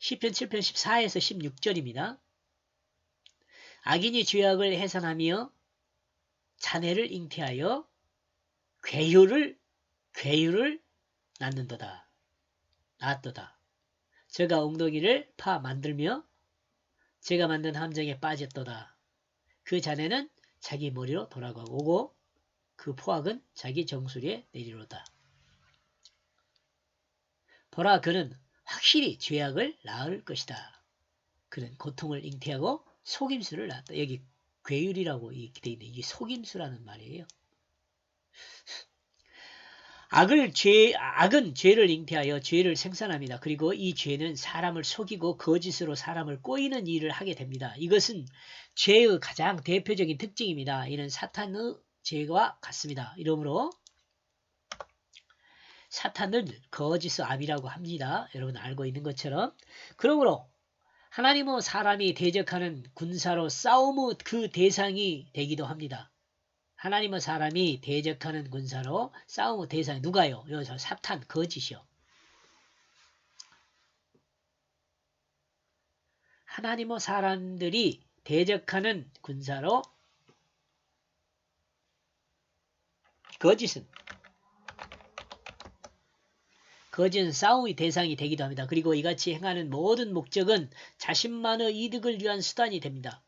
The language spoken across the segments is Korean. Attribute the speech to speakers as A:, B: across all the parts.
A: 시편 7편 14에서 16절입니다. 악인이 죄악을 해산하며 자네를 잉태하여 괴유를 낳는도다. 저가 엉덩이를 파 만들며 제가 만든 함정에 빠졌도다. 그 자네는 자기 머리로 돌아가고 그 포악은 자기 정수리에 내리로다. 보라, 그는 확실히 죄악을 낳을 것이다. 그는 고통을 잉태하고 속임수를 낳았다. 여기 괴율이라고 되어 있는 이게 속임수라는 말이에요. 악은 죄를 잉태하여 죄를 생산합니다. 그리고 이 죄는 사람을 속이고 거짓으로 사람을 꼬이는 일을 하게 됩니다. 이것은 죄의 가장 대표적인 특징입니다. 이는 사탄의 죄와 같습니다. 이러므로 사탄을 거짓의 압이라고 합니다. 여러분 알고 있는 것처럼. 그러므로 하나님은 사람이 대적하는 군사로 싸움의 그 대상이 되기도 합니다. 하나님은 사람이 대적하는 군사로 싸움의 대상이 누가요? 여기서 사탄, 거짓이요. 하나님은 사람들이 대적하는 군사로 거짓은 싸움의 대상이 되기도 합니다. 그리고 이같이 행하는 모든 목적은 자신만의 이득을 위한 수단이 됩니다.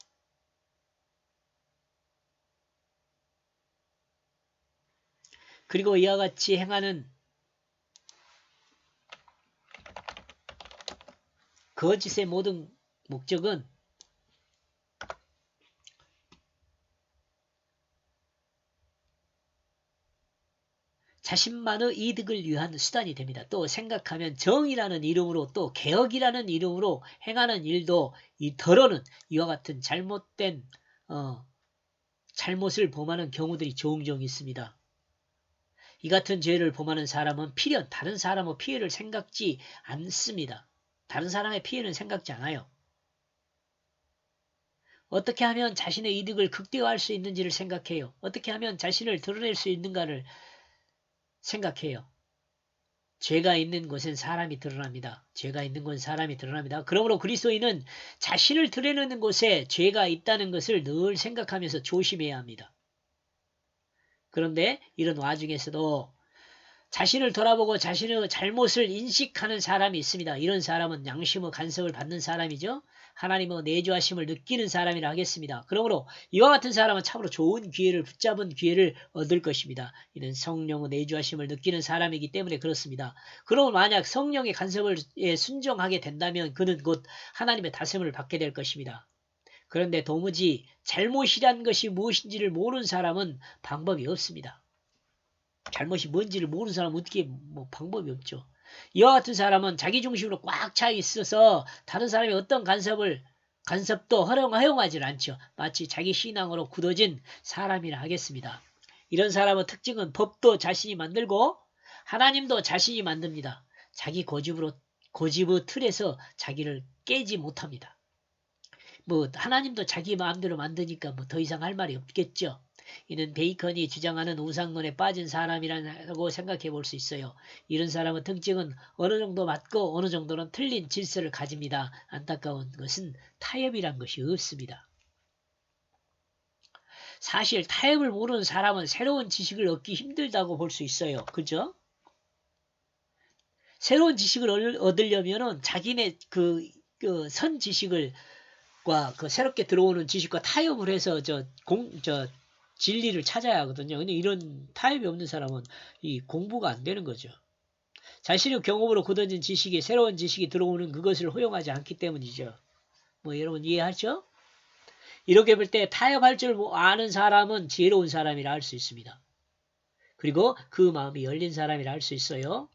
A: 그리고 이와 같이 행하는 거짓의 모든 목적은 자신만의 이득을 위한 수단이 됩니다. 또 생각하면 정의라는 이름으로 또 개혁이라는 이름으로 행하는 일도 이 더러는 이와 같은 잘못된 잘못을 범하는 경우들이 종종 있습니다. 이 같은 죄를 범하는 사람은 필연 다른 사람의 피해를 생각지 않습니다. 다른 사람의 피해는 생각지 않아요. 어떻게 하면 자신의 이득을 극대화할 수 있는지를 생각해요. 어떻게 하면 자신을 드러낼 수 있는가를 생각해요. 죄가 있는 곳엔 사람이 드러납니다. 죄가 있는 곳은 사람이 드러납니다. 그러므로 그리스도인은 자신을 드러내는 곳에 죄가 있다는 것을 늘 생각하면서 조심해야 합니다. 그런데 이런 와중에서도 자신을 돌아보고 자신의 잘못을 인식하는 사람이 있습니다. 이런 사람은 양심의 간섭을 받는 사람이죠. 하나님의 내주하심을 느끼는 사람이라 하겠습니다. 그러므로 이와 같은 사람은 참으로 좋은 기회를 붙잡은 기회를 얻을 것입니다. 이는 성령의 내주하심을 느끼는 사람이기 때문에 그렇습니다. 그러면 만약 성령의 간섭을 순종하게 된다면 그는 곧 하나님의 다스림을 받게 될 것입니다. 그런데 도무지 잘못이란 것이 무엇인지를 모르는 사람은 방법이 없습니다. 잘못이 뭔지를 모르는 사람은 어떻게 방법이 없죠. 이와 같은 사람은 자기 중심으로 꽉 차 있어서 다른 사람이 어떤 간섭도 허용하지 않죠. 마치 자기 신앙으로 굳어진 사람이라 하겠습니다. 이런 사람의 특징은 법도 자신이 만들고 하나님도 자신이 만듭니다. 자기 고집의 틀에서 자기를 깨지 못합니다. 하나님도 자기 마음대로 만드니까 더 이상 할 말이 없겠죠. 이는 베이컨이 주장하는 우상론에 빠진 사람이라고 생각해 볼 수 있어요. 이런 사람의 특징은 어느 정도 맞고 어느 정도는 틀린 질서를 가집니다. 안타까운 것은 타협이란 것이 없습니다. 사실 타협을 모르는 사람은 새로운 지식을 얻기 힘들다고 볼 수 있어요. 그죠? 새로운 지식을 얻으려면은 자기네 선 지식을 그 새롭게 들어오는 지식과 타협을 해서 진리를 찾아야 하거든요. 근데 이런 타협이 없는 사람은 이 공부가 안 되는 거죠. 자신의 경험으로 굳어진 지식이 새로운 지식이 들어오는 그것을 허용하지 않기 때문이죠. 여러분 이해하죠? 이렇게 볼 때 타협할 줄 아는 사람은 지혜로운 사람이라 할 수 있습니다. 그리고 그 마음이 열린 사람이라 할 수 있어요.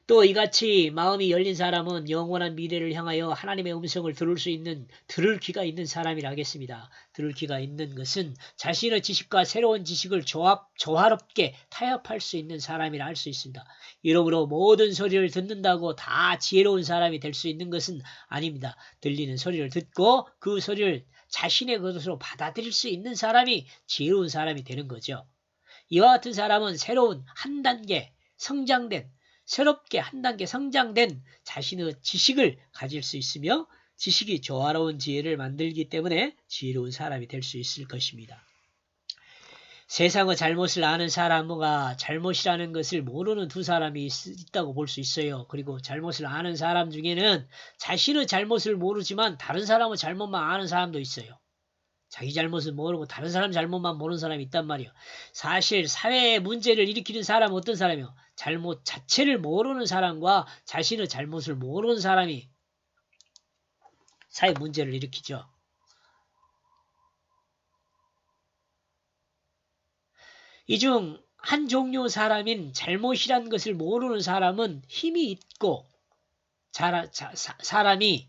A: 또 이같이 마음이 열린 사람은 영원한 미래를 향하여 하나님의 음성을 들을 귀가 있는 사람이라 하겠습니다. 들을 귀가 있는 것은 자신의 지식과 새로운 지식을 조화롭게 타협할 수 있는 사람이라 할 수 있습니다. 이러므로 모든 소리를 듣는다고 다 지혜로운 사람이 될 수 있는 것은 아닙니다. 들리는 소리를 듣고 그 소리를 자신의 것으로 받아들일 수 있는 사람이 지혜로운 사람이 되는 거죠. 이와 같은 사람은 새로운 한 단계 성장된 새롭게 한 단계 성장된 자신의 지식을 가질 수 있으며 지식이 조화로운 지혜를 만들기 때문에 지혜로운 사람이 될 수 있을 것입니다. 세상의 잘못을 아는 사람과 잘못이라는 것을 모르는 두 사람이 있다고 볼 수 있어요. 그리고 잘못을 아는 사람 중에는 자신의 잘못을 모르지만 다른 사람의 잘못만 아는 사람도 있어요. 자기 잘못을 모르고 다른 사람 잘못만 모르는 사람이 있단 말이에요. 사실 사회에 문제를 일으키는 사람은 어떤 사람이요? 잘못 자체를 모르는 사람과 자신의 잘못을 모르는 사람이 사회 문제를 일으키죠. 이 중 한 종류 사람인 잘못이란 것을 모르는 사람은 힘이 있고 사람은 사람의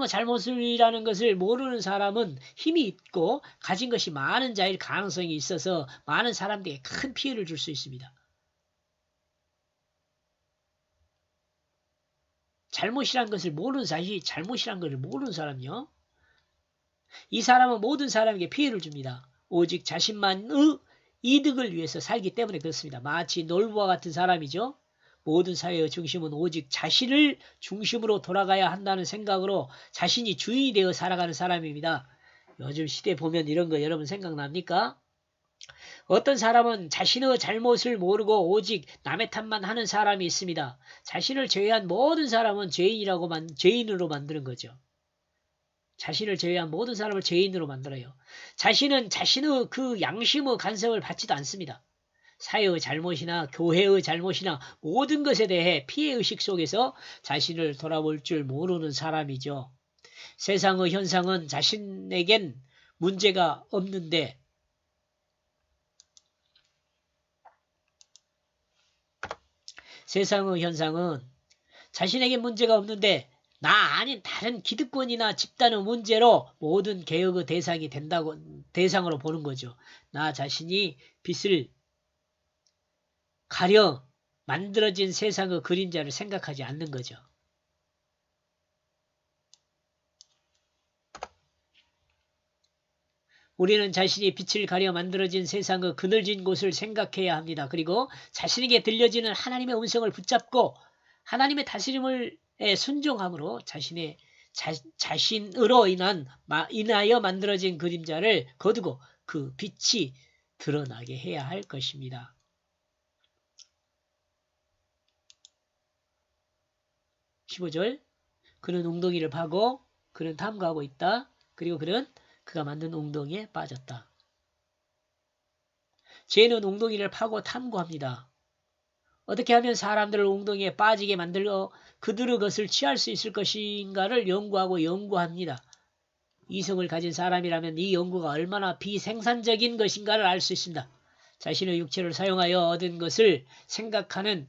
A: 잘못이라는 것을 모르는 사람은 힘이 있고 가진 것이 많은 자일 가능성이 있어서 많은 사람들에게 큰 피해를 줄 수 있습니다. 잘못이란 것을 모르는 사람이 잘못이란 것을 모르는 사람이요. 이 사람은 모든 사람에게 피해를 줍니다. 오직 자신만의 이득을 위해서 살기 때문에 그렇습니다. 마치 놀부와 같은 사람이죠. 모든 사회의 중심은 오직 자신을 중심으로 돌아가야 한다는 생각으로 자신이 주인이 되어 살아가는 사람입니다. 요즘 시대 보면 이런 거 여러분 생각납니까? 어떤 사람은 자신의 잘못을 모르고 오직 남의 탓만 하는 사람이 있습니다. 자신을 제외한 모든 사람은 죄인으로 만드는 거죠. 자신을 제외한 모든 사람을 죄인으로 만들어요. 자신은 자신의 그 양심의 간섭을 받지도 않습니다. 사회의 잘못이나 교회의 잘못이나 모든 것에 대해 피해의식 속에서 자신을 돌아볼 줄 모르는 사람이죠. 세상의 현상은 자신에겐 문제가 없는데 세상의 현상은 자신에게 문제가 없는데 나 아닌 다른 기득권이나 집단의 문제로 모든 개혁의 대상이 대상으로 보는 거죠. 나 자신이 빛을 가려 만들어진 세상의 그림자를 생각하지 않는 거죠. 우리는 자신이 빛을 가려 만들어진 세상의 그늘진 곳을 생각해야 합니다. 그리고 자신에게 들려지는 하나님의 음성을 붙잡고 하나님의 다스림을 순종함으로 자신으로 인하여 만들어진 그림자를 거두고 그 빛이 드러나게 해야 할 것입니다. 15절 그는 웅덩이를 파고 그는 탐구하고 있다. 그리고 그가 만든 웅덩이에 빠졌다. 죄는 웅덩이를 파고 탐구합니다. 어떻게 하면 사람들을 웅덩이에 빠지게 만들어 그들의 것을 취할 수 있을 것인가를 연구합니다. 이성을 가진 사람이라면 이 연구가 얼마나 비생산적인 것인가를 알 수 있습니다. 자신의 육체를 사용하여 얻은 것을 생각하는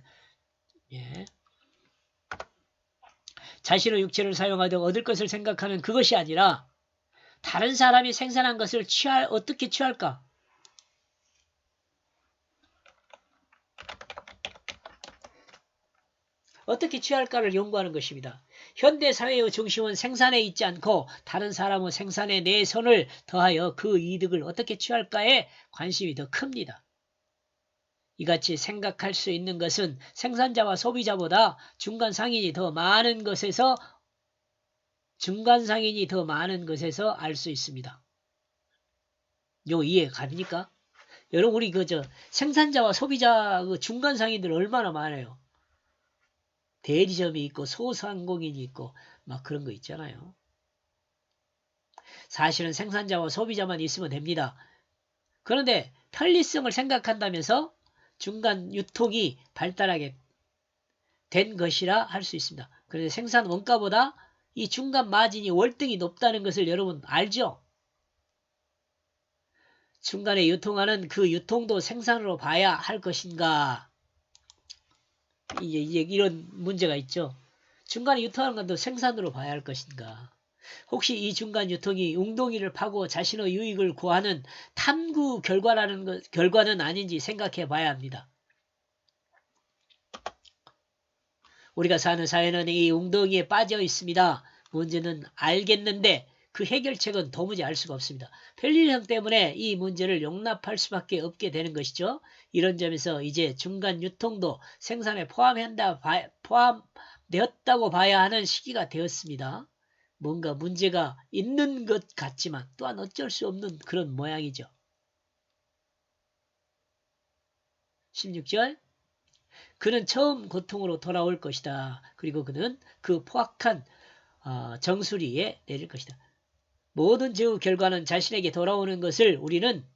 A: 자신의 육체를 사용하여 얻을 것을 생각하는 그것이 아니라 다른 사람이 생산한 것을 어떻게 취할까? 어떻게 취할까를 연구하는 것입니다. 현대 사회의 중심은 생산에 있지 않고 다른 사람의 생산에 내 손을 더하여 그 이득을 어떻게 취할까에 관심이 더 큽니다. 이같이 생각할 수 있는 것은 생산자와 소비자보다 중간상인이 더 많은 것에서 알 수 있습니다. 요 이해 갑니까? 여러분 우리 생산자와 소비자 중간상인들 얼마나 많아요. 대리점이 있고 소상공인이 있고 막 그런 거 있잖아요. 사실은 생산자와 소비자만 있으면 됩니다. 그런데 편리성을 생각한다면서 중간 유통이 발달하게 된 것이라 할 수 있습니다. 그런데 생산 원가보다 이 중간 마진이 월등히 높다는 것을 여러분 알죠? 중간에 유통하는 그 유통도 생산으로 봐야 할 것인가? 이제 이런 문제가 있죠. 중간에 유통하는 것도 생산으로 봐야 할 것인가? 혹시 이 중간 유통이 웅덩이를 파고 자신의 유익을 구하는 탐구 결과는 아닌지 생각해 봐야 합니다. 우리가 사는 사회는 이 웅덩이에 빠져 있습니다. 문제는 알겠는데 그 해결책은 도무지 알 수가 없습니다. 편리성 때문에 이 문제를 용납할 수밖에 없게 되는 것이죠. 이런 점에서 이제 중간 유통도 생산에 포함되었다고 봐야 하는 시기가 되었습니다. 뭔가 문제가 있는 것 같지만 또한 어쩔 수 없는 그런 모양이죠. 16절 그는 처음 고통으로 돌아올 것이다. 그리고 그는 그 포악한 정수리에 내릴 것이다. 모든 죄의 결과는 자신에게 돌아오는 것을 우리는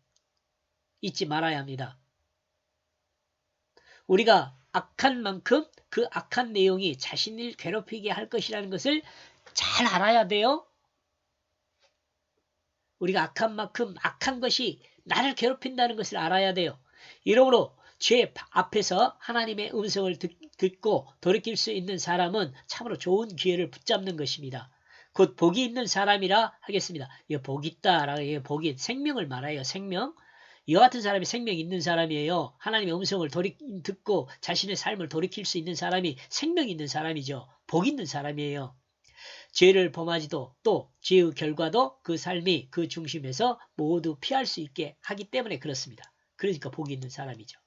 A: 잊지 말아야 합니다. 우리가 악한 만큼 그 악한 내용이 자신을 괴롭히게 할 것이라는 것을 잘 알아야 돼요. 우리가 악한 만큼 악한 것이 나를 괴롭힌다는 것을 알아야 돼요. 이러므로 죄 앞에서 하나님의 음성을 듣고 돌이킬 수 있는 사람은 참으로 좋은 기회를 붙잡는 것입니다. 곧 복이 있는 사람이라 하겠습니다. 이 복 있다라고 복이 생명을 말해요. 생명. 이와 같은 사람이 생명이 있는 사람이에요. 하나님의 음성을 듣고 자신의 삶을 돌이킬 수 있는 사람이 생명이 있는 사람이죠. 복 있는 사람이에요. 죄를 범하지도 또 죄의 결과도 그 삶이 그 중심에서 모두 피할 수 있게 하기 때문에 그렇습니다. 그러니까 복이 있는 사람이죠.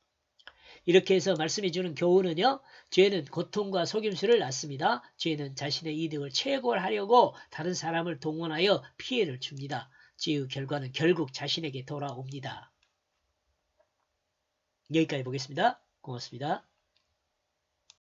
A: 이렇게 해서 말씀해 주는 교훈은요. 죄는 고통과 속임수를 낳습니다. 죄는 자신의 이득을 채굴하려고 다른 사람을 동원하여 피해를 줍니다. 죄의 결과는 결국 자신에게 돌아옵니다. 여기까지 보겠습니다. 고맙습니다.